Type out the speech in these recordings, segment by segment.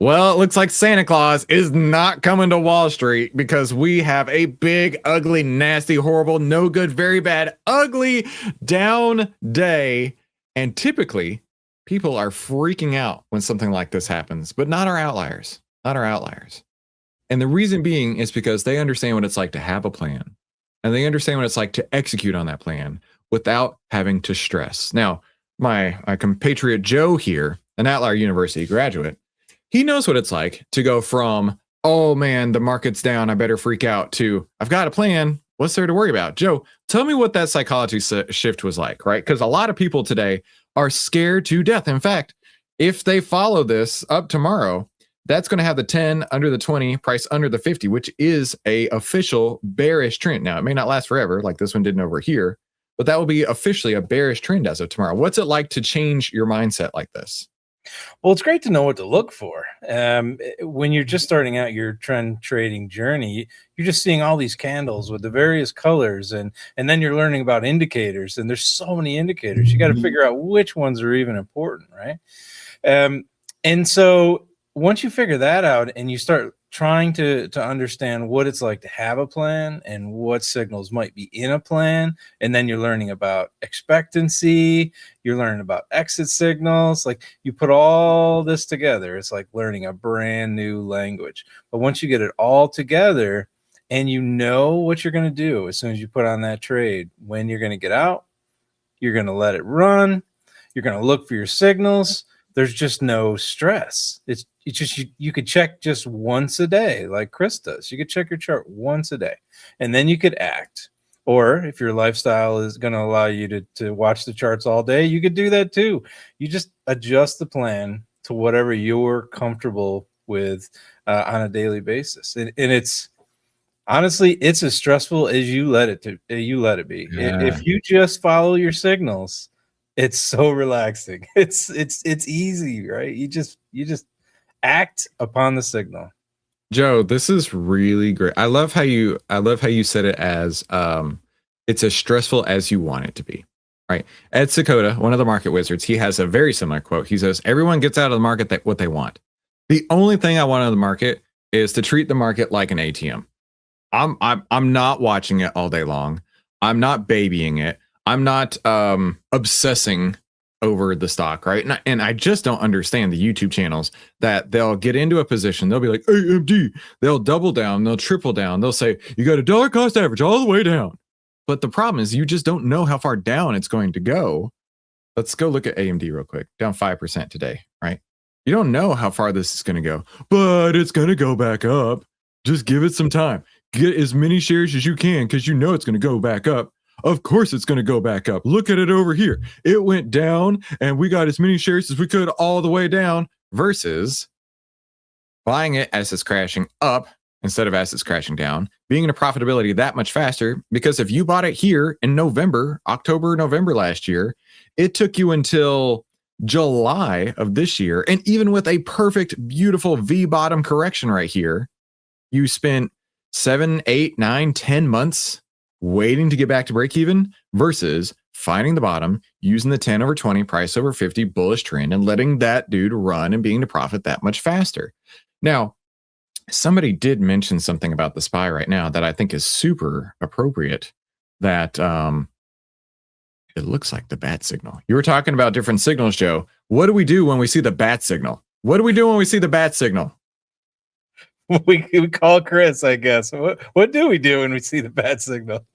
Well, it looks like Santa Claus is not coming to Wall Street because we have a big, ugly, nasty, horrible, no good, very bad, ugly, down day. And typically, people are freaking out when something like this happens, but not our outliers. Not our outliers. And the reason being is because they understand what it's like to have a plan and they understand what it's like to execute on that plan without having to stress. Now, my compatriot Joe here, an Outlier University graduate, he knows what it's like to go from, oh man, the market's down, I better freak out, to I've got a plan. What's there to worry about? Joe, tell me what that psychology shift was like, right? Because a lot of people today are scared to death. In fact, if they follow this up tomorrow, that's going to have the 10 under the 20, price under the 50, which is a official bearish trend. Now, it may not last forever like this one didn't over here, but that will be officially a bearish trend as of tomorrow. What's it like to change your mindset like this? Well, it's great to know what to look for. When you're just starting out your trend trading journey, you're just seeing all these candles with the various colors, and then you're learning about indicators. And there's so many indicators. You got to figure out which ones are even important, right? And so once you figure that out and you start trying to understand what it's like to have a plan and what signals might be in a plan, and then you're learning about expectancy, you're learning about exit signals, like you put all this together, it's like learning a brand new language. But once you get it all together and you know what you're going to do as soon as you put on that trade, when you're going to get out, you're going to let it run, you're going to look for your signals, there's just no stress. It's just you could check just once a day, like Chris does. You could check your chart once a day, and then you could act. Or if your lifestyle is going to allow you to watch the charts all day, you could do that too. You just adjust the plan to whatever you're comfortable with on a daily basis, and it's honestly, it's as stressful as you let it be. Yeah. If you just follow your signals, it's so relaxing. It's easy, right? You just act upon the signal. Joe, this is really great. I love how you said it as it's as stressful as you want it to be. Right. Ed Sakota, one of the market wizards, he has a very similar quote. He says, everyone gets out of the market what they want. The only thing I want out of the market is to treat the market like an ATM. I'm not watching it all day long. I'm not babying it. I'm not obsessing over the stock, right? And I just don't understand the YouTube channels that they'll get into a position, they'll be like AMD, they'll double down, they'll triple down, they'll say you got a dollar cost average all the way down. But the problem is you just don't know how far down it's going to go. Let's go look at AMD real quick. Down 5% today, right? You don't know how far this is going to go, but it's going to go back up. Just give it some time. Get as many shares as you can because you know it's going to go back up. Of course it's going to go back up. Look at it over here. It went down and we got as many shares as we could all the way down, versus buying it as it's crashing up instead of as it's crashing down, being in a profitability that much faster. Because if you bought it here in October, November last year, it took you until July of this year. And even with a perfect, beautiful V bottom correction right here, you spent 7, 8, 9, 10 months waiting to get back to break even, versus finding the bottom, using the 10 over 20 price over 50 bullish trend and letting that dude run and being to profit that much faster. Now, somebody did mention something about the SPY right now that I think is super appropriate, that it looks like the bat signal. You were talking about different signals, Joe. What do we do when we see the bat signal? What do we do when we see the bat signal? We call Chris, I guess. What do we do when we see the bat signal?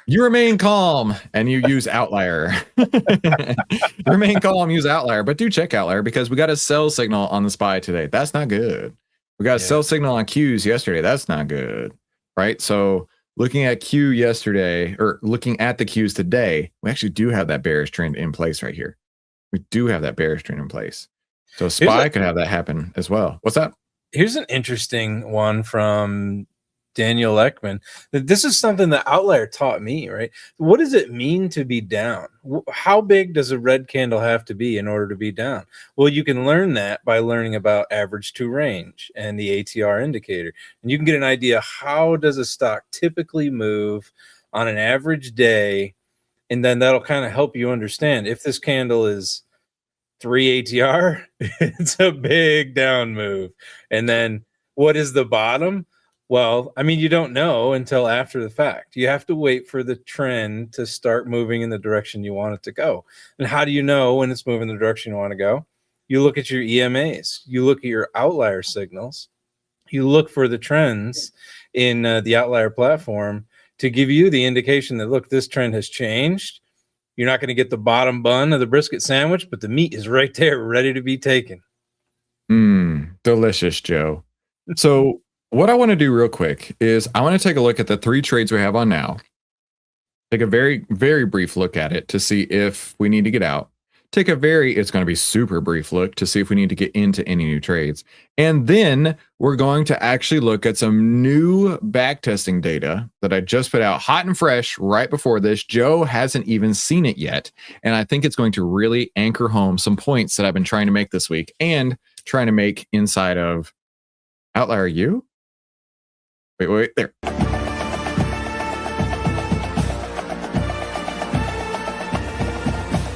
You remain calm and you use OVTLYR. You remain calm, use OVTLYR, but do check OVTLYR because we got a sell signal on the SPY today. That's not good. We got a sell signal on Qs yesterday. That's not good, right? So looking at Q yesterday, or looking at the Qs today, we actually do have that bearish trend in place right here. We do have that bearish trend in place. So SPY could have that happen as well. What's up? Here's an interesting one from Daniel Ekman. This is something that OVTLYR taught me, right? What does it mean to be down? How big does a red candle have to be in order to be down? Well, you can learn that by learning about average to range and the ATR indicator. And you can get an idea, how does a stock typically move on an average day? And then that'll kind of help you understand if this candle is 3 ATR, it's a big down move. And then what is the bottom? Well, I mean, you don't know until after the fact. You have to wait for the trend to start moving in the direction you want it to go. And how do you know when it's moving the direction you want to go? You look at your EMAs, you look at your outlier signals, you look for the trends in the outlier platform to give you the indication that, look, this trend has changed. You're not going to get the bottom bun of the brisket sandwich, but the meat is right there ready to be taken. Delicious, Joe. So what I want to do real quick is I want to take a look at the 3 trades we have on now. Take a very, very brief look at it to see if we need to get out. Take a it's going to be super brief look to see if we need to get into any new trades. And then we're going to actually look at some new backtesting data that I just put out hot and fresh right before this. Joe hasn't even seen it yet. And I think it's going to really anchor home some points that I've been trying to make this week and trying to make inside of Outlier U. Wait, there.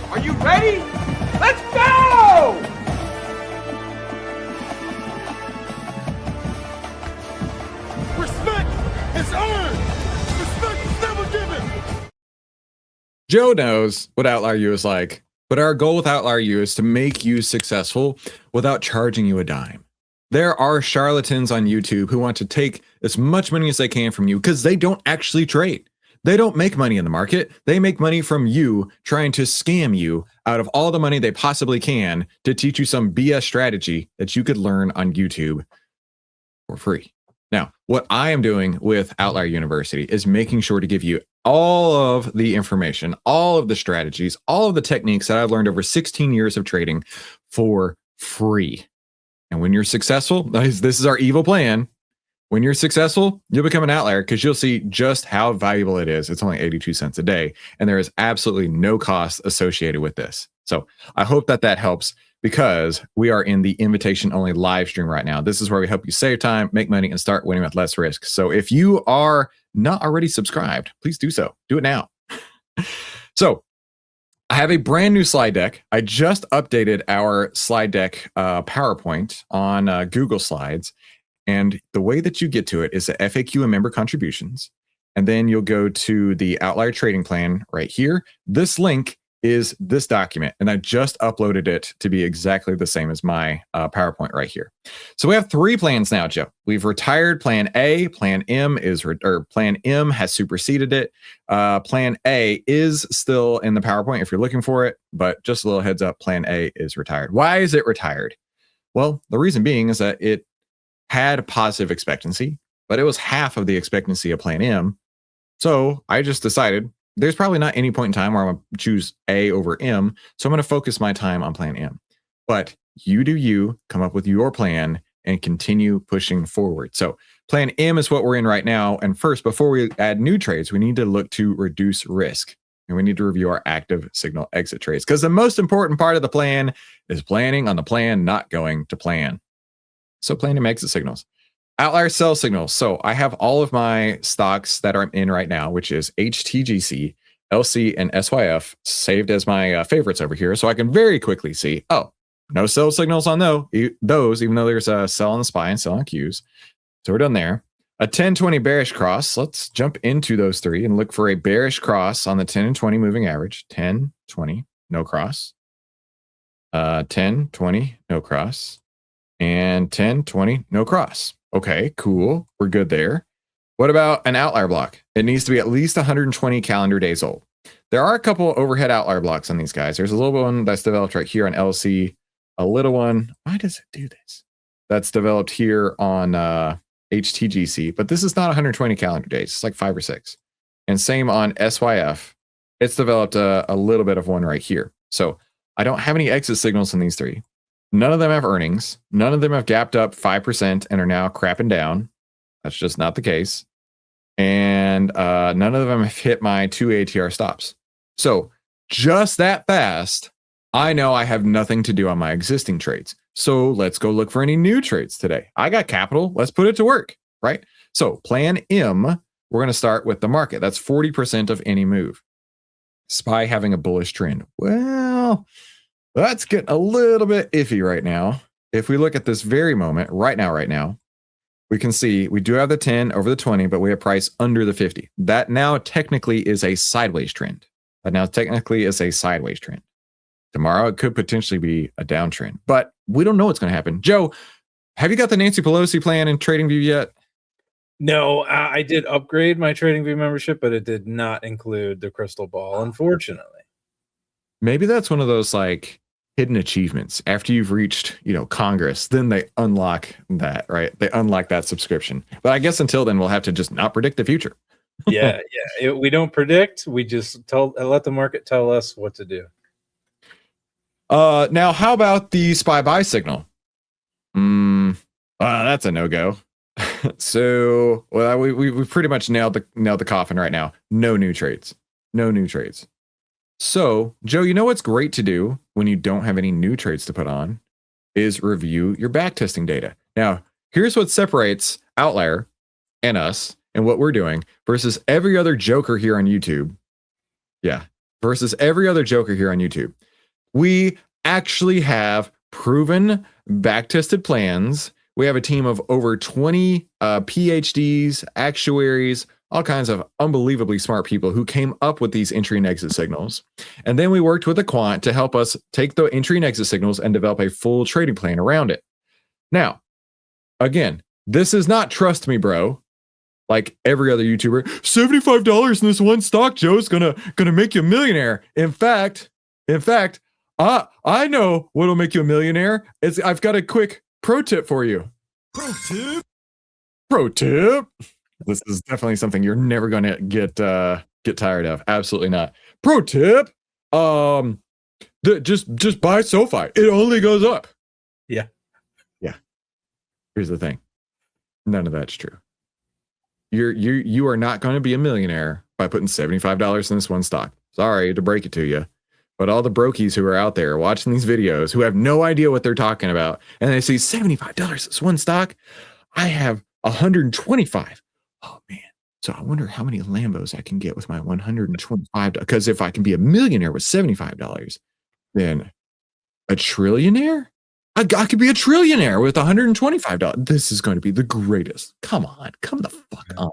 Are you ready? Let's go! Respect is earned. Respect is never given. Joe knows what Outlier U is like, but our goal with Outlier U is to make you successful without charging you a dime. There are charlatans on YouTube who want to take as much money as they can from you because they don't actually trade. They don't make money in the market. They make money from you trying to scam you out of all the money they possibly can to teach you some BS strategy that you could learn on YouTube for free. Now, what I am doing with Outlier University is making sure to give you all of the information, all of the strategies, all of the techniques that I've learned over 16 years of trading for free. And when you're successful, this is our evil plan. When you're successful, you'll become an outlier because you'll see just how valuable it is. It's only 82 cents a day, and there is absolutely no cost associated with this. So I hope that helps because we are in the invitation-only live stream right now. This is where we help you save time, make money, and start winning with less risk. So if you are not already subscribed, please do so. Do it now. So I have a brand new slide deck. I just updated our slide deck PowerPoint on Google Slides. And the way that you get to it is the FAQ and member contributions. And then you'll go to the Outlier trading plan right here. This link is this document, and I just uploaded it to be exactly the same as my PowerPoint right here. So we have 3 plans now, Joe. We've retired Plan A. Plan M Plan M has superseded it. Plan A is still in the PowerPoint if you're looking for it, but just a little heads up, Plan A is retired. Why is it retired? Well, the reason being is that it had positive expectancy, but it was half of the expectancy of Plan M. So I just decided there's probably not any point in time where I'm going to choose A over M. So I'm going to focus my time on Plan M. But you do you, come up with your plan and continue pushing forward. So Plan M is what we're in right now. And first, before we add new trades, we need to look to reduce risk. And we need to review our active signal exit trades because the most important part of the plan is planning on the plan not going to plan. So plan and exit signals. Outlier sell signals. So I have all of my stocks that are in right now, which is HTGC, LC, and SYF saved as my favorites over here. So I can very quickly see, oh, no sell signals on those, even though there's a sell on the SPY and sell on Qs. So we're done there. A 10-20 bearish cross. Let's jump into those 3 and look for a bearish cross on the 10 and 20 moving average. 10, 20, no cross. 10, 20, no cross. And 10, 20, no cross. Okay, cool. We're good there. What about an outlier block? It needs to be at least 120 calendar days old. There are a couple overhead outlier blocks on these guys. There's a little one that's developed right here on LC. A little one. Why does it do this? That's developed here on HTGC. But this is not 120 calendar days. It's like 5 or 6. And same on SYF. It's developed a little bit of one right here. So I don't have any exit signals in these 3. None of them have earnings. None of them have gapped up 5% and are now crapping down. That's just not the case. And none of them have hit my 2 ATR stops. So just that fast, I know I have nothing to do on my existing trades. So let's go look for any new trades today. I got capital. Let's put it to work, right? So Plan M, we're going to start with the market. That's 40% of any move. SPY having a bullish trend. Well, That's getting a little bit iffy right now. If we look at this very moment, right now, we can see we do have the 10 over the 20, but we have price under the 50. That now technically is a sideways trend. Tomorrow, it could potentially be a downtrend, but we don't know what's going to happen. Joe, have you got the Nancy Pelosi plan in TradingView yet? No, I did upgrade my TradingView membership, but it did not include the crystal ball, unfortunately. Maybe that's one of those like hidden achievements. After you've reached, Congress, then they unlock that, right? They unlock that subscription. But I guess until then, we'll have to just not predict the future. Yeah. We don't predict. We just let the market tell us what to do. Now, how about the SPY buy signal? That's a no-go. So, well, we pretty much nailed the coffin right now. No new trades. So, Joe, you know what's great to do when you don't have any new trades to put on is review your backtesting data. Now, here's what separates OVTLYR and us and what we're doing versus every other joker here on YouTube. We actually have proven backtested plans. We have a team of over 20 PhDs, actuaries, all kinds of unbelievably smart people who came up with these entry and exit signals. And then we worked with a quant to help us take the entry and exit signals and develop a full trading plan around it. Now, again, this is not trust me, bro. Like every other YouTuber, $75 in this one stock, Joe's gonna make you a millionaire. In fact, I know what'll make you a millionaire. I've got a quick pro tip for you. Pro tip. This is definitely something you're never going to get tired of. Absolutely not. Pro tip. Just buy SoFi. It only goes up. Yeah. Here's the thing. None of that's true. You are not going to be a millionaire by putting $75 in this one stock. Sorry to break it to you. But all the brokies who are out there watching these videos who have no idea what they're talking about, and they see $75 this one stock, I have 125. Oh man. So I wonder how many Lambos I can get with my 125. Because if I can be a millionaire with $75, then a trillionaire? I could be a trillionaire with $125. This is going to be the greatest. Come on, come the fuck on.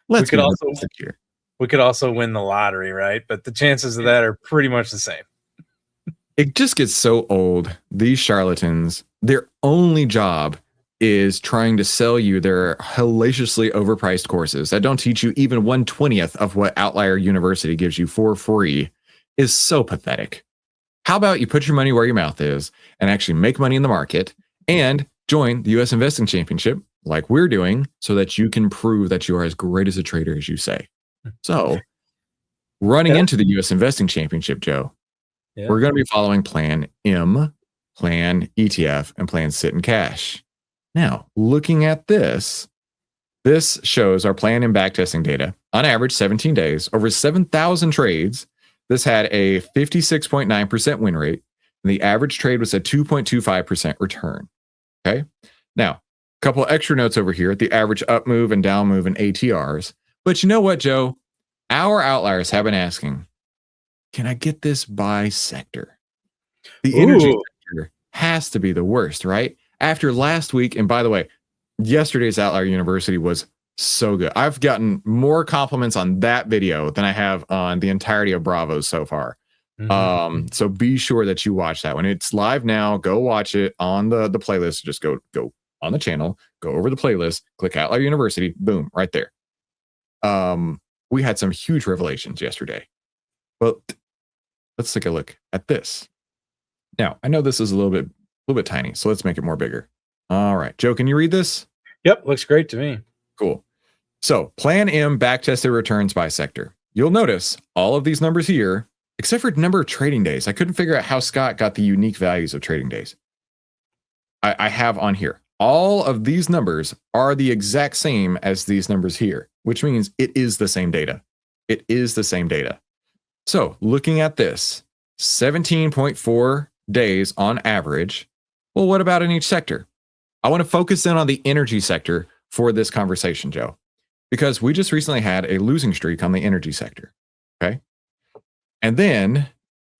We could also win the lottery, right? But the chances of that are pretty much the same. It just gets so old. These charlatans, their only job is trying to sell you their hellaciously overpriced courses that don't teach you even 1/20th of what OVTLYR University gives you for free. Is so pathetic. How about you put your money where your mouth is and actually make money in the market and join the US Investing Championship like we're doing so that you can prove that you are as great as a trader as you say. So running into the US Investing Championship, Joe, we're going to be following Plan M, Plan ETF, and Plan Sit and Cash. Now, looking at this shows our Plan M backtesting data. On average, 17 days, over 7,000 trades. This had a 56.9% win rate, and the average trade was a 2.25% return. Okay. Now, a couple of extra notes over here, the average up move and down move in ATRs. But you know what, Joe? Our outliers have been asking, can I get this by sector? The energy sector has to be the worst, right? After last week, and by the way, yesterday's OVTLYR University was so good. I've gotten more compliments on that video than I have on the entirety of Bravo's so far. So be sure that you watch that one. It's live now. Go watch it on the playlist. Just go on the channel, go over the playlist, click OVTLYR University, boom, right there. We had some huge revelations yesterday. Well, let's take a look at this. Now, I know this is a little bit tiny, so let's make it more bigger. All right, Joe, can you read this? Yep, looks great to me. Cool. So Plan M backtested returns by sector. You'll notice all of these numbers here, except for number of trading days. I couldn't figure out how Scott got the unique values of trading days. I have on here. All of these numbers are the exact same as these numbers here, which means it is the same data. It is the same data. So looking at this, 17.4 days on average. Well, what about in each sector? I want to focus in on the energy sector for this conversation, Joe, because we just recently had a losing streak on the energy sector. Okay. And then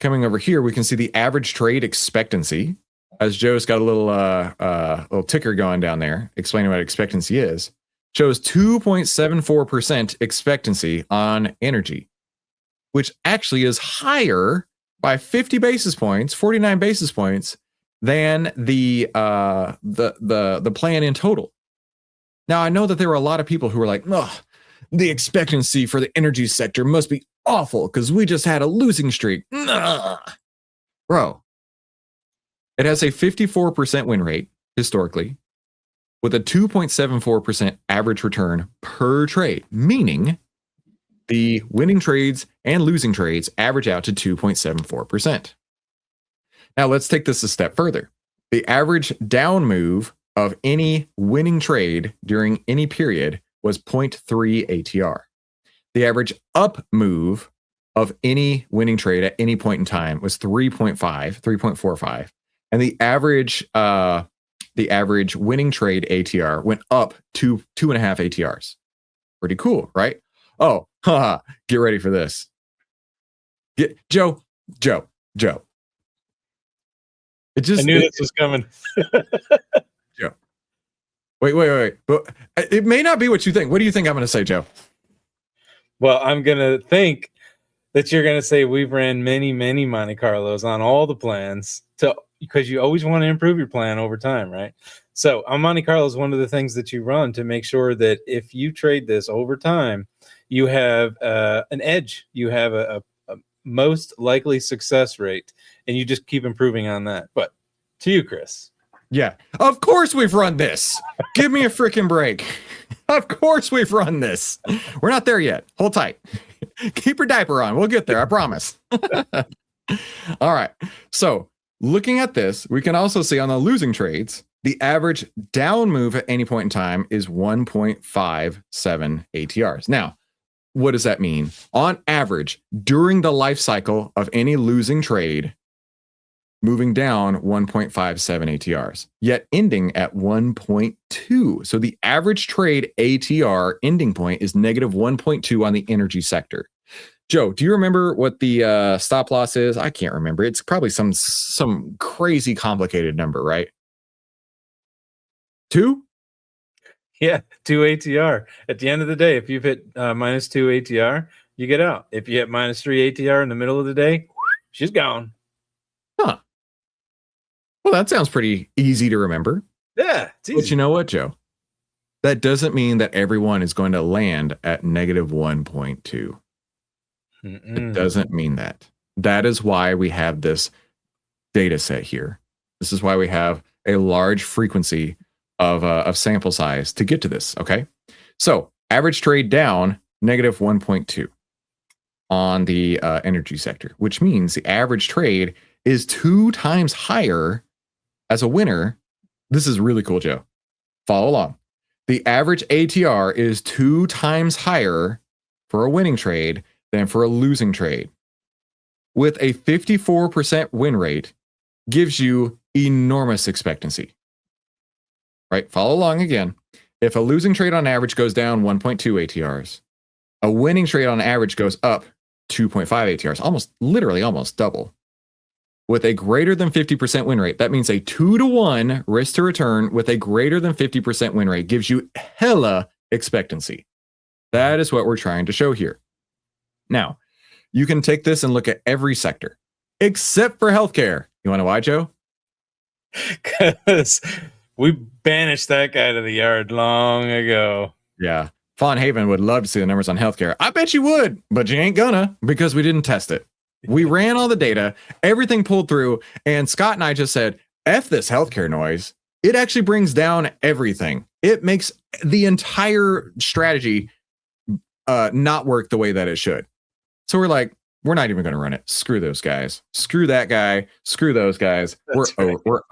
coming over here, we can see the average trade expectancy. As Joe's got a little ticker going down there explaining what expectancy is, shows 2.74% expectancy on energy, which actually is higher by 50 basis points, 49 basis points than the plan in total. Now, I know that there were a lot of people who were like, "Oh, the expectancy for the energy sector must be awful because we just had a losing streak." Bro, it has a 54% win rate historically with a 2.74% average return per trade, meaning the winning trades and losing trades average out to 2.74%. Now, let's take this a step further. The average down move of any winning trade during any period was 0.3 ATR. The average up move of any winning trade at any point in time was 3.45, and the average winning trade ATR went up to 2.5 ATRs. Pretty cool, right? Oh, get ready for this. Joe. It just I knew this was coming. Joe. Wait. But it may not be what you think. What do you think I'm going to say, Joe? Well, I'm going to think that you're going to say we've ran many Monte Carlos on all the plans because you always want to improve your plan over time, right? So on Monte Carlo is one of the things that you run to make sure that if you trade this over time, you have an edge. You have a most likely success rate, and you just keep improving on that. But to you, Chris. Yeah, of course we've run this. Give me a freaking break. Of course we've run this. We're not there yet. Hold tight. Keep your diaper on. We'll get there. I promise. All right. So looking at this, we can also see on the losing trades, the average down move at any point in time is 1.57 ATRs. Now, what does that mean? On average, during the life cycle of any losing trade, moving down 1.57 ATRs, yet ending at 1.2. So the average trade ATR ending point is negative 1.2 on the energy sector. Joe, do you remember what the stop loss is? I can't remember. It's probably some crazy complicated number, right? 2? Yeah, 2 ATR. At the end of the day, if you've hit minus 2 ATR, you get out. If you hit minus 3 ATR in the middle of the day, she's gone. Huh. Well, that sounds pretty easy to remember. Yeah, it's easy. But you know what, Joe? That doesn't mean that everyone is going to land at negative 1.2. It doesn't mean that. That is why we have this data set here. This is why we have a large frequency of sample size to get to this, okay? So average trade down, negative 1.2 on the energy sector, which means the average trade is 2 times higher as a winner. This is really cool, Joe. Follow along. The average ATR is 2 times higher for a winning trade than for a losing trade. With a 54% win rate, gives you enormous expectancy. Right? Follow along again. If a losing trade on average goes down 1.2 ATRs, a winning trade on average goes up 2.5 ATRs, literally almost double. With a greater than 50% win rate, that means a 2-to-1 risk to return with a greater than 50% win rate gives you hella expectancy. That is what we're trying to show here. Now, you can take this and look at every sector except for healthcare. You want to know why, Joe? Because we banished that guy to the yard long ago. Yeah. Fawn Haven would love to see the numbers on healthcare. I bet you would, but you ain't gonna because we didn't test it. We ran all the data, everything pulled through, and Scott and I just said, F this healthcare noise. It actually brings down everything. It makes the entire strategy not work the way that it should. So we're like, we're not even going to run it. Screw those guys. Screw that guy. Screw those guys. We're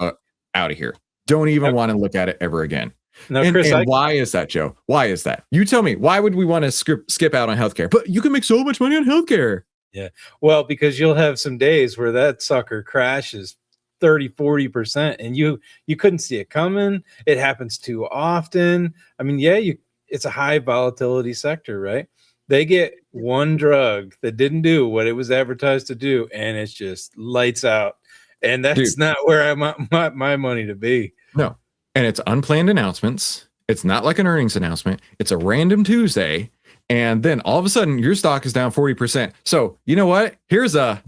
out of here. Don't even want to look at it ever again. No, and Chris, why is that, Joe? Why is that? You tell me. Why would we want to skip out on healthcare? But you can make so much money on healthcare. Yeah. Well, because you'll have some days where that sucker crashes 30-40% and you couldn't see it coming. It happens too often. I mean, yeah, it's a high volatility sector, right? They get one drug that didn't do what it was advertised to do, and it's just lights out. And that's Dude. not where I want my money to be. No. And it's unplanned announcements. It's not like an earnings announcement. It's a random Tuesday. And then all of a sudden, your stock is down 40%. So, you know what? Here's a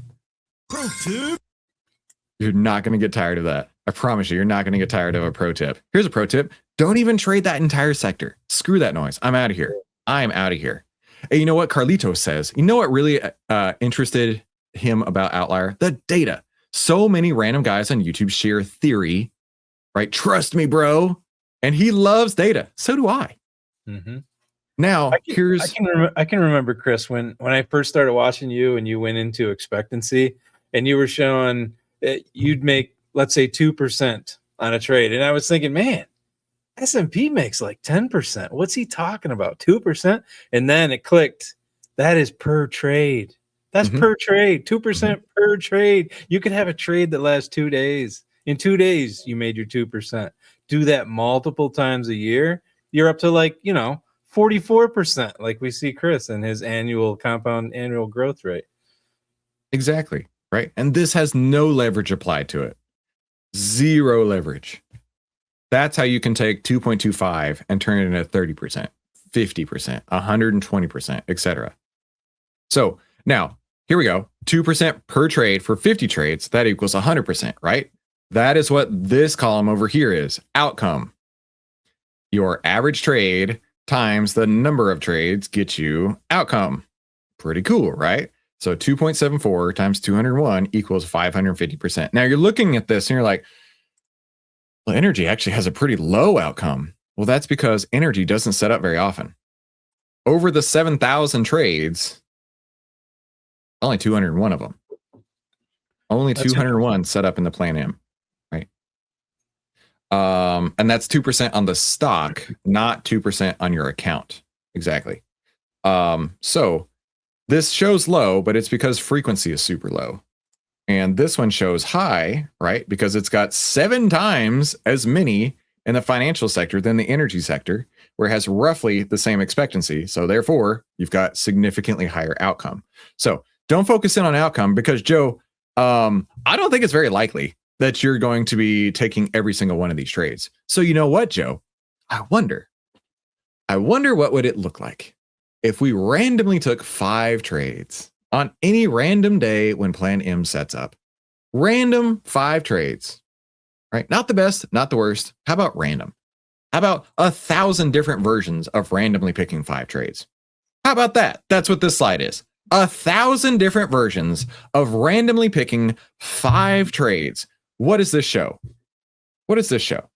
Pro tip. You're not going to get tired of that. I promise you're not going to get tired of a pro tip. Here's a pro tip. Don't even trade that entire sector. Screw that noise. I'm out of here. I'm out of here. And you know what Carlitos says? You know what really interested him about OVTLYR? The data. So many random guys on YouTube share theory, right? Trust me, bro. And he loves data. So do I. Mm-hmm. Now, I can remember, Chris, when I first started watching you and you went into expectancy and you were showing that you'd make, let's say, 2% on a trade. And I was thinking, man, S&P makes like 10%. What's he talking about? 2%? And then it clicked. That is per trade. That's per trade. 2% per trade. You could have a trade that lasts 2 days. In 2 days, you made your 2%. Do that multiple times a year. You're up to 44%, like we see Chris and his annual compound annual growth rate. Exactly. Right. And this has no leverage applied to it. Zero leverage. That's how you can take 2.25 and turn it into 30%, 50%, 120%, etc. So now here we go. 2% per trade for 50 trades. That equals 100%, right? That is what this column over here is. Outcome. Your average trade times the number of trades gets you outcome. Pretty cool, right? So 2.74 times 201 equals 550%. Now you're looking at this and you're like, well, energy actually has a pretty low outcome. Well, that's because energy doesn't set up very often. Over the 7,000 trades, only 201 of them. Only 201 set up in the Plan M, right? And that's 2% on the stock, not 2% on your account. Exactly. So this shows low, but it's because frequency is super low. And this one shows high, right? Because it's got 7 times as many in the financial sector than the energy sector, where it has roughly the same expectancy. So therefore, you've got significantly higher outcome. So don't focus in on outcome because, Joe, I don't think it's very likely that you're going to be taking every single one of these trades. So you know what, Joe? I wonder what would it look like if we randomly took 5 trades on any random day when Plan M sets up. Random 5 trades, right? Not the best, not the worst. How about random? How about 1,000 different versions of randomly picking 5 trades? How about that? That's what this slide is. 1,000 different versions of randomly picking 5 trades. What does this show? What does this show?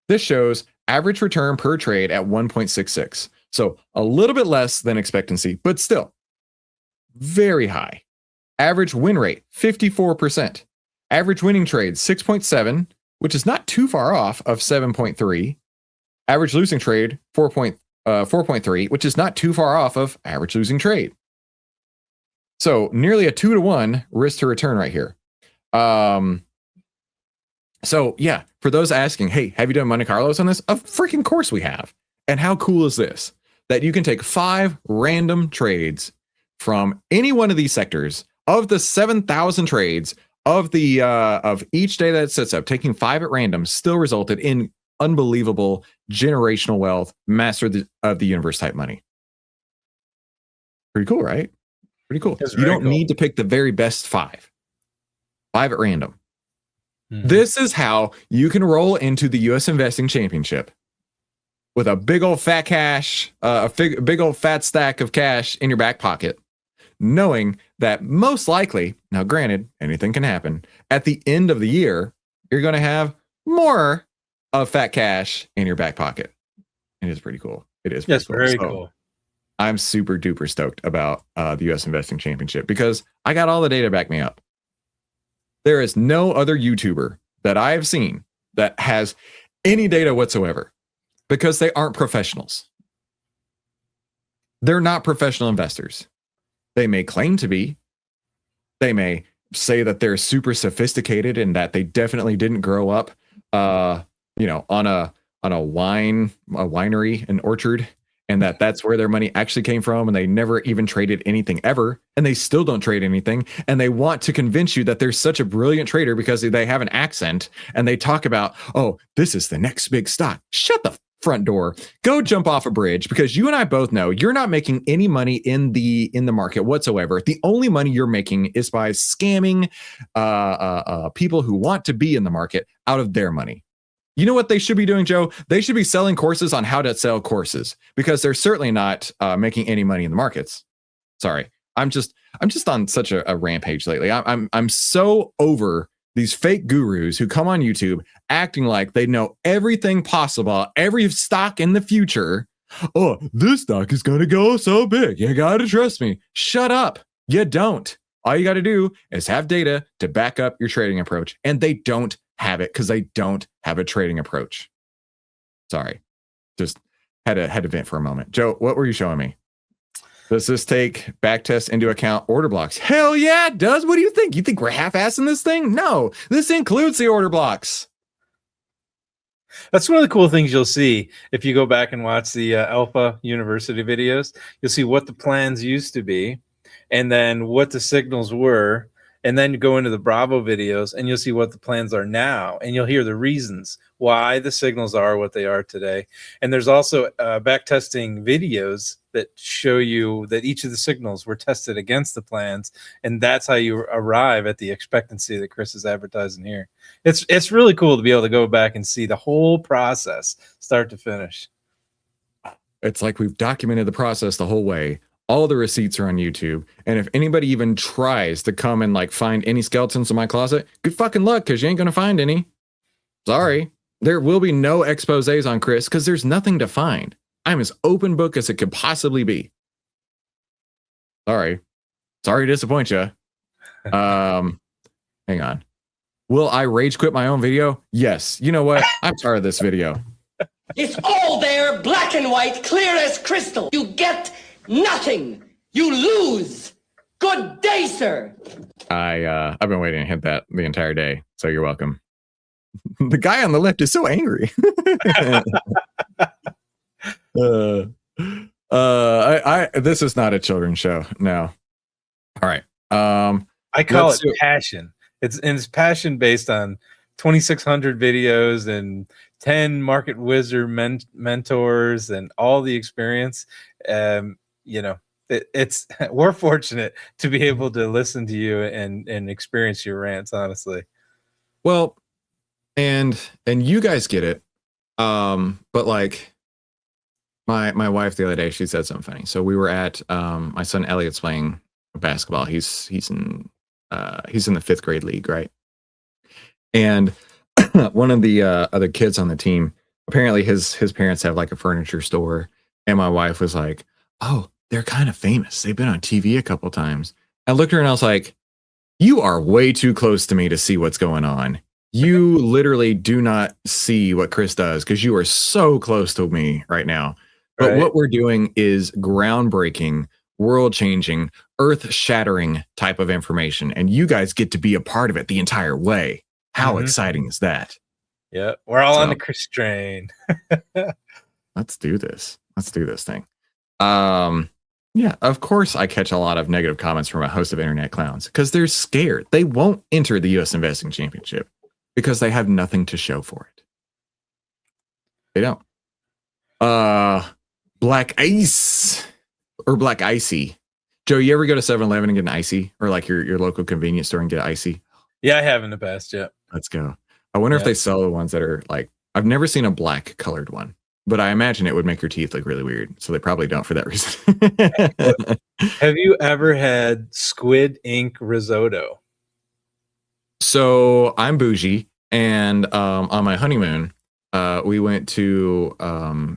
This shows average return per trade at 1.66. So a little bit less than expectancy, but still very high. Average win rate, 54%. Average winning trade, 6.7, which is not too far off of 7.3. Average losing trade, 4.3, which is not too far off of average losing trade. So nearly a 2-to-1 risk to return right here. So yeah, for those asking, hey, have you done Monte Carlos on this? Of freaking course we have. And how cool is this? That you can take 5 random trades from any one of these sectors of the 7,000 trades of the of each day that it sets up. Taking 5 at random still resulted in unbelievable generational wealth, master of the universe type money. Pretty cool, right? Pretty cool. You don't need to pick the very best 5. 5 at random. Mm-hmm. This is how you can roll into the U.S. Investing Championship with a big old fat cash, big old fat stack of cash in your back pocket, knowing that most likely, now granted, anything can happen, at the end of the year, you're going to have more of fat cash in your back pocket. It is pretty cool. It is pretty cool. Very cool. I'm super duper stoked about the U.S. Investing Championship because I got all the data to back me up. There is no other YouTuber that I have seen that has any data whatsoever because they aren't professionals. They're not professional investors. They may claim to be. They may say that they're super sophisticated and that they definitely didn't grow up, on a winery, an orchard and that's where their money actually came from, and they never even traded anything ever, and they still don't trade anything, and they want to convince you that they're such a brilliant trader because they have an accent and they talk about, oh, this is the next big stock. Shut the front door. Go jump off a bridge, because you and I both know you're not making any money in the market whatsoever. The only money you're making is by scamming people who want to be in the market out of their money. You know what they should be doing, Joe? They should be selling courses on how to sell courses, because they're certainly not making any money in the markets. Sorry, I'm just on such a rampage lately. I'm so over these fake gurus who come on YouTube acting like they know everything possible, every stock in the future. Oh, this stock is going to go so big. You got to trust me. Shut up. You don't. All you got to do is have data to back up your trading approach. And they don't have it because they don't have a trading approach. Sorry. Just had to vent for a moment. Joe, what were you showing me? Does this take backtest into account order blocks? Hell yeah, it does. What do you think? You think we're half-assing this thing? No, this includes the order blocks. That's one of the cool things you'll see if you go back and watch the Alpha University videos. You'll see what the plans used to be, and then what the signals were, and then you go into the Bravo videos and you'll see what the plans are now, and you'll hear the reasons why the signals are what they are today. And there's also backtesting videos that show you that each of the signals were tested against the plans, and that's how you arrive at the expectancy that Chris is advertising here. It's really cool to be able to go back and see the whole process start to finish. It's like we've documented the process the whole way. All the receipts are on YouTube. And if anybody even tries to come and like find any skeletons in my closet, good fucking luck, because you ain't going to find any. Sorry. There will be no exposés on Chris because there's nothing to find. I'm as open book as it could possibly be. Sorry to disappoint you. Hang on. Will I rage quit my own video? Yes. You know what? I'm tired of this video. It's all there, black and white, clear as crystal. You get nothing. You lose. Good day, sir. I've been waiting to hit that the entire day, so you're welcome. The guy on the left is so angry. This is not a children's show. No. All right. I call it passion. It's passion based on 2,600 videos and 10 market wizard mentors and all the experience. You know, we're fortunate to be able to listen to you and experience your rants, honestly. Well, and you guys get it. But like my wife the other day, she said something funny. So we were at my son Elliot's playing basketball. He's in the 5th grade league, right? And one of the other kids on the team, apparently his parents have like a furniture store, and my wife was like, "Oh, they're kind of famous. They've been on TV a couple times." I looked at her and I was like, "You are way too close to me to see what's going on. You literally do not see what Chris does because you are so close to me right now." But what we're doing is groundbreaking, world-changing, earth-shattering type of information, and you guys get to be a part of it the entire way. How exciting is that? Yeah, we're all on the Chris train. Let's do this. Let's do this thing. Yeah, of course I catch a lot of negative comments from a host of internet clowns because they're scared. They won't enter the U.S. Investing Championship because they have nothing to show for it. They don't. Black Ice or Black Icy. Joe, you ever go to 7-Eleven and get an icy, or like your local convenience store and get an icy? Yeah, I have in the past. Yeah. Let's go. I wonder if they sell the ones that are like, I've never seen a black colored one, but I imagine it would make your teeth look really weird. So they probably don't for that reason. Have you ever had squid ink risotto? So I'm bougie, and on my honeymoon, we went to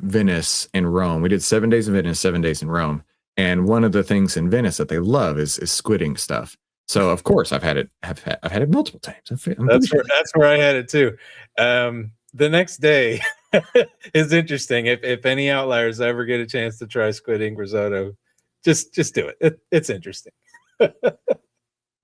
Venice and Rome. We did 7 days in Venice, 7 days in Rome. And one of the things in Venice that they love is squid ink stuff. So of course I've had it multiple times. That's where I had it too. The next day is interesting. If any outliers ever get a chance to try squid ink risotto, just do it. It's interesting.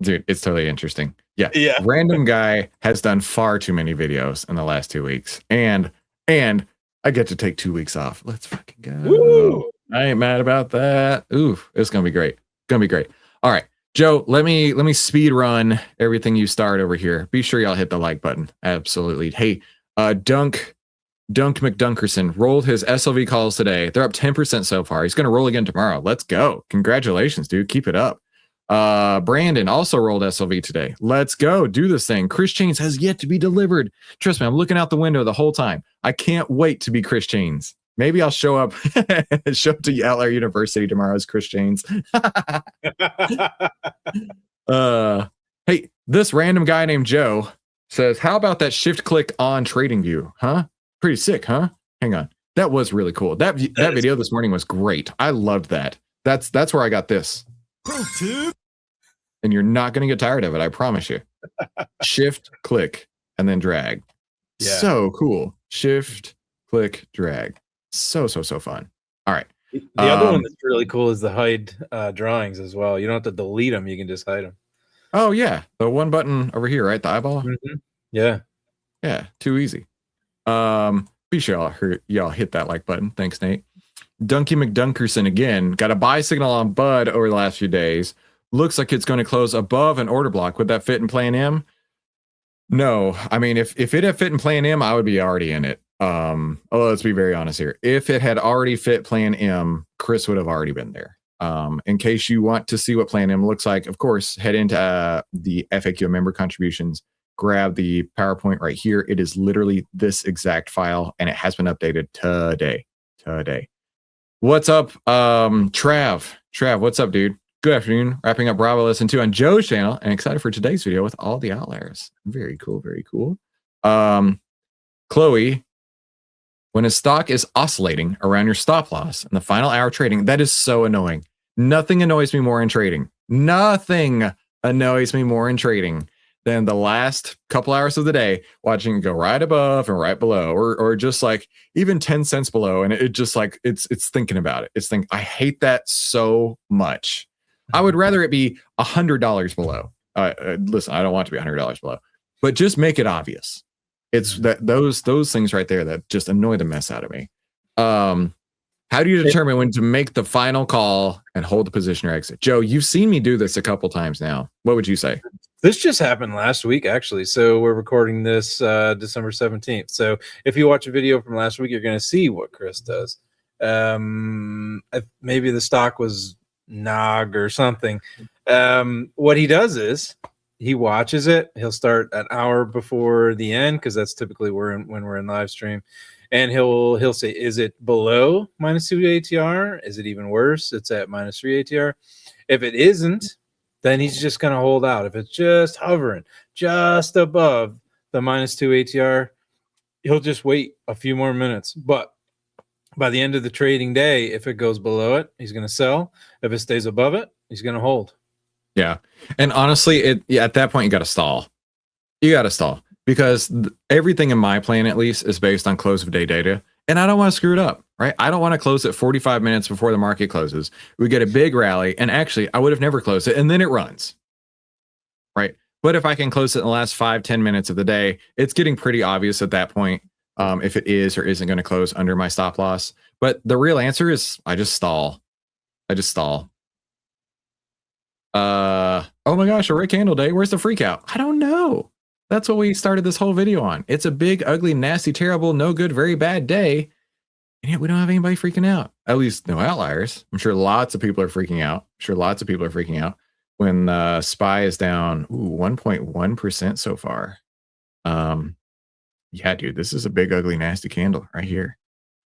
Dude, it's totally interesting. Yeah. Random guy has done far too many videos in the last 2 weeks, and I get to take 2 weeks off. Let's fucking go. Woo! I ain't mad about that. Ooh, it's gonna be great. Gonna be great. All right, Joe. Let me speed run everything you start over here. Be sure y'all hit the like button. Absolutely. Hey, Dunk McDunkerson rolled his SLV calls today. They're up 10% so far. He's gonna roll again tomorrow. Let's go. Congratulations, dude. Keep it up. Brandon also rolled SLV today. Let's go. Do this thing. Chris Chains has yet to be delivered. Trust me, I'm looking out the window the whole time. I can't wait to be Chris Chains. Maybe I'll show up to OVTLYR University tomorrow as Chris Chains. Hey, this random guy named Joe says, how about that shift click on trading view? Huh? Pretty sick, huh? Hang on. That was really cool. That video this morning was great. I loved that. That's where I got this. And you're not going to get tired of it. I promise you. Shift, click, and then drag. Yeah. So cool. Shift, click, drag. So fun. All right. The other one that's really cool is the hide drawings as well. You don't have to delete them. You can just hide them. Oh, yeah. The one button over here, right? The eyeball? Mm-hmm. Yeah. Yeah. Too easy. Be sure y'all hit that like button. Thanks, Nate. Dunky McDunkerson again. Got a buy signal on Bud over the last few days. Looks like it's going to close above an order block. Would that fit in Plan M? No. I mean, if it had fit in Plan M, I would be already in it. Let's be very honest here. If it had already fit Plan M, Chris would have already been there. In case you want to see what Plan M looks like, of course, head into the FAQ member contributions, grab the PowerPoint right here. It is literally this exact file, and it has been updated today. What's up, Trav? Trav, what's up, dude? Good afternoon. Wrapping up Bravo Lesson 2 on Joe's channel, and excited for today's video with all the outliers. Very cool, very cool. Chloe, when a stock is oscillating around your stop loss in the final hour trading, that is so annoying. Nothing annoys me more in trading. Nothing annoys me more in trading than the last couple hours of the day watching it go right above and right below, or just like even 10 cents below, and it just like it's thinking about it. I hate that so much. I would rather it be $100 below. Listen, I don't want it to be $100 below, but just make it obvious. It's that those things right there that just annoy the mess out of me. How do you determine when to make the final call and hold the position or exit? Joe, you've seen me do this a couple times now. What would you say? This just happened last week, actually. So we're recording this December 17th. So if you watch a video from last week, you're going to see what Chris does. Maybe the stock was NOG or something. What he does is he watches it. He'll start an hour before the end, because that's typically when we're in live stream. And he'll say, is it below -2 ATR? Is it even worse? It's at -3 ATR. If it isn't, then he's just going to hold out. If it's just hovering just above the -2 ATR, he'll just wait a few more minutes. But by the end of the trading day, if it goes below it, he's going to sell. If it stays above it, he's going to hold. Yeah. And honestly, at that point, you got to stall. You got to stall, because everything in my plan, at least, is based on close of day data. And I don't want to screw it up, right? I don't want to close it 45 minutes before the market closes. We get a big rally, and actually, I would have never closed it, and then it runs, right? But if I can close it in the last 5-10 minutes of the day, it's getting pretty obvious at that point if it is or isn't going to close under my stop loss. But the real answer is I just stall. Oh my gosh, a red candle day. Where's the freak out? I don't know. That's what we started this whole video on. It's a big, ugly, nasty, terrible, no good, very bad day. And yet we don't have anybody freaking out. At least no outliers. I'm sure lots of people are freaking out. When SPY is down 1.1% so far. Yeah, dude, this is a big, ugly, nasty candle right here.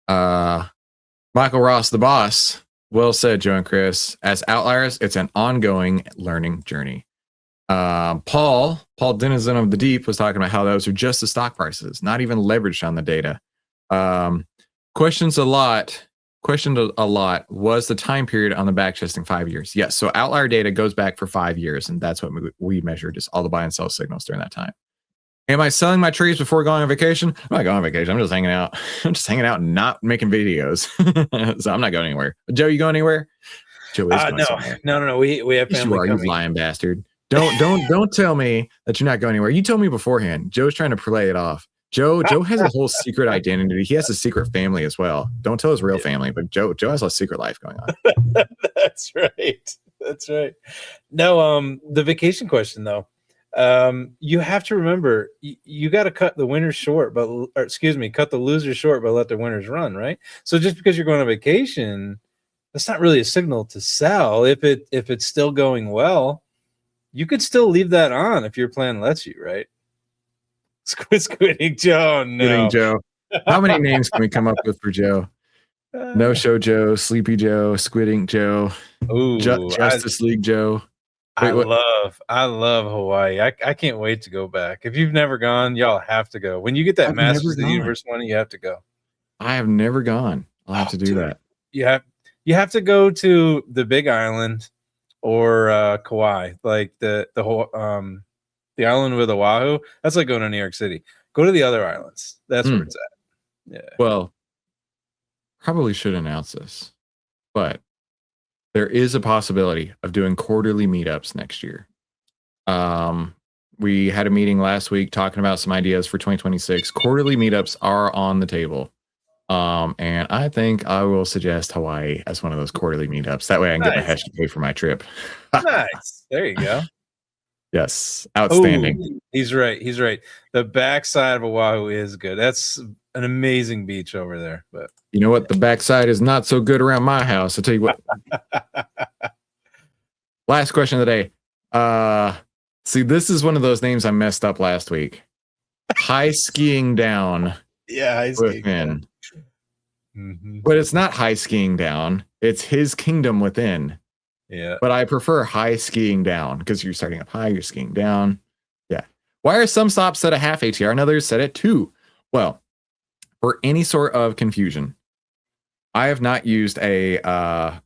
Michael Ross, the boss. Well said, Joe and Chris. As outliers, it's an ongoing learning journey. Paul Denizen of the Deep was talking about how those are just the stock prices, not even leveraged on the data. Questioned a lot was the time period on the backtesting 5 years. Yes, so outlier data goes back for 5 years, and that's what we measured, is all the buy and sell signals during that time. Am I selling my trades before going on vacation? I'm not going on vacation. I'm just hanging out. And not making videos. So I'm not going anywhere. Joe, you going anywhere? Joe is going somewhere. No. We have family coming. You lying bastard. Don't tell me that you're not going anywhere. You told me beforehand. Joe's trying to play it off. Joe has a whole secret identity. He has a secret family as well. Don't tell his real family, but Joe has a secret life going on. That's right. That's right. No, the vacation question though. You have to remember you got to cut the winners short, cut the losers short, but let the winners run, right? So just because you're going on vacation, that's not really a signal to sell. If it's still going well, you could still leave that on if your plan lets you, right? Squidding Joe, no. Squidding Joe. How many names can we come up with for Joe? No Show Joe, Sleepy Joe, Squidding Joe, Justice League Joe. I love Hawaii. I can't wait to go back. If you've never gone, y'all have to go. When you get that Masters of the Universe money, you have to go. I have never gone. I'll have to do that. You have to go to the Big Island or Kauai, like the island with Oahu. That's like going to New York City. Go to the other islands. That's where it's at. Yeah. Well, probably should announce this, but there is a possibility of doing quarterly meetups next year. We had a meeting last week talking about some ideas for 2026. Quarterly meetups are on the table. And I think I will suggest Hawaii as one of those quarterly meetups. That way I can get my Hesh to pay for my trip. Nice. There you go. Yes. Outstanding. Ooh, he's right. The backside of Oahu is good. That's an amazing beach over there. But you know what? The backside is not so good around my house. I'll tell you what. Last question of the day. See, this is one of those names I messed up last week. High skiing down. Yeah, high skiing down. But it's not high skiing down. It's his kingdom within. Yeah. But I prefer high skiing down because you're starting up high, you're skiing down. Yeah. Why are some stops set at half ATR and others set at 2? Well, for any sort of confusion, I have not used a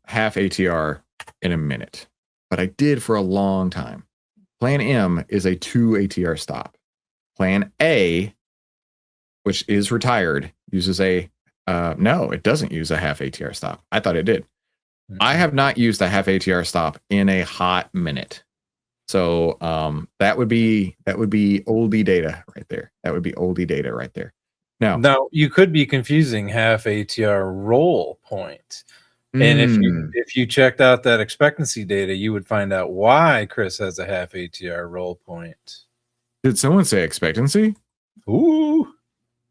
half ATR in a minute, but I did for a long time. Plan M is a 2 ATR stop. Plan A, which is retired, uses a no, it doesn't use a half ATR stop. I thought it did. I have not used a half ATR stop in a hot minute. So that would be oldie data right there. That would be oldie data right there. Now you could be confusing half ATR roll point. And if you checked out that expectancy data, you would find out why Chris has a half ATR roll point. Did someone say expectancy? Ooh.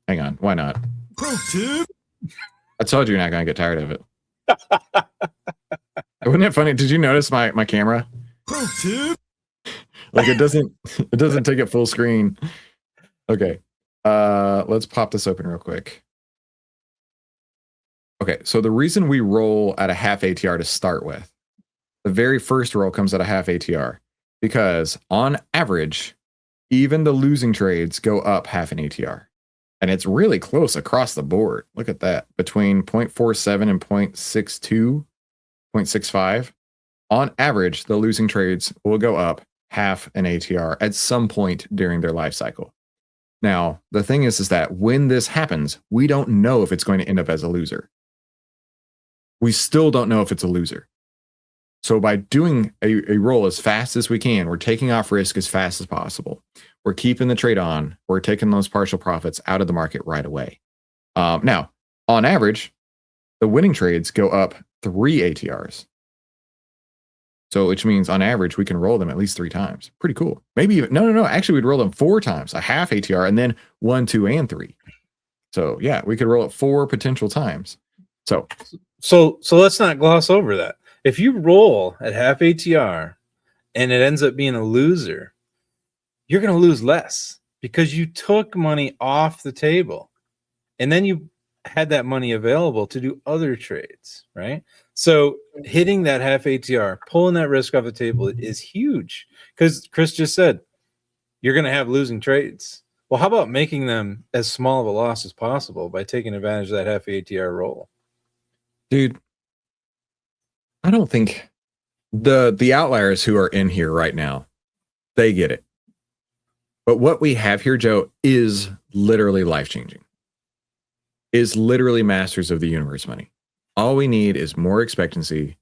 Hang on. Why not? Pro tip. I told you you're not going to get tired of it. Wasn't it funny? Did you notice my camera? Pro tip. Like it doesn't take it full screen. Okay. Let's pop this open real quick. Okay, so the reason we roll at a half ATR to start with, the very first roll comes at a half ATR because on average, even the losing trades go up half an ATR. And it's really close across the board. Look at that. Between 0.47 and 0.62, 0.65. On average, the losing trades will go up half an ATR at some point during their life cycle. Now, the thing is that when this happens, we don't know if it's going to end up as a loser. We still don't know if it's a loser. So by doing a roll as fast as we can, we're taking off risk as fast as possible. We're keeping the trade on. We're taking those partial profits out of the market right away. Now, on average, the winning trades go up 3 ATRs. So which means on average, we can roll them at least 3 times. Pretty cool. Maybe even, no. Actually, we'd roll them 4 times, a half ATR, and then 1, 2, and 3. So yeah, we could roll it 4 potential times. So let's not gloss over that. If you roll at half ATR and it ends up being a loser, you're going to lose less because you took money off the table and then you had that money available to do other trades, right? So hitting that half ATR, pulling that risk off the table is huge because Chris just said you're going to have losing trades. Well, how about making them as small of a loss as possible by taking advantage of that half ATR roll? Dude, I don't think the outliers who are in here right now, they get it. But what we have here, Joe, is literally life-changing. Is literally masters of the universe money. All we need is more expectancy,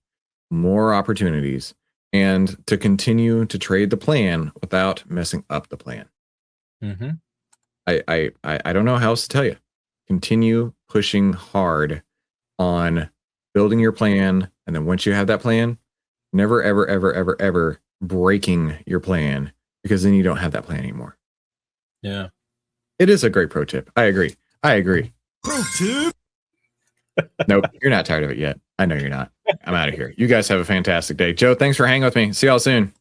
more opportunities, and to continue to trade the plan without messing up the plan. Mm-hmm. I don't know how else to tell you. Continue pushing hard on building your plan, and then once you have that plan, never ever ever ever ever breaking your plan, because then you don't have that plan anymore. Yeah. It is a great pro tip. I agree. Pro tip. Nope, you're not tired of it yet. I know you're not. I'm out of here. You guys have a fantastic day. Joe, thanks for hanging with me. See y'all soon.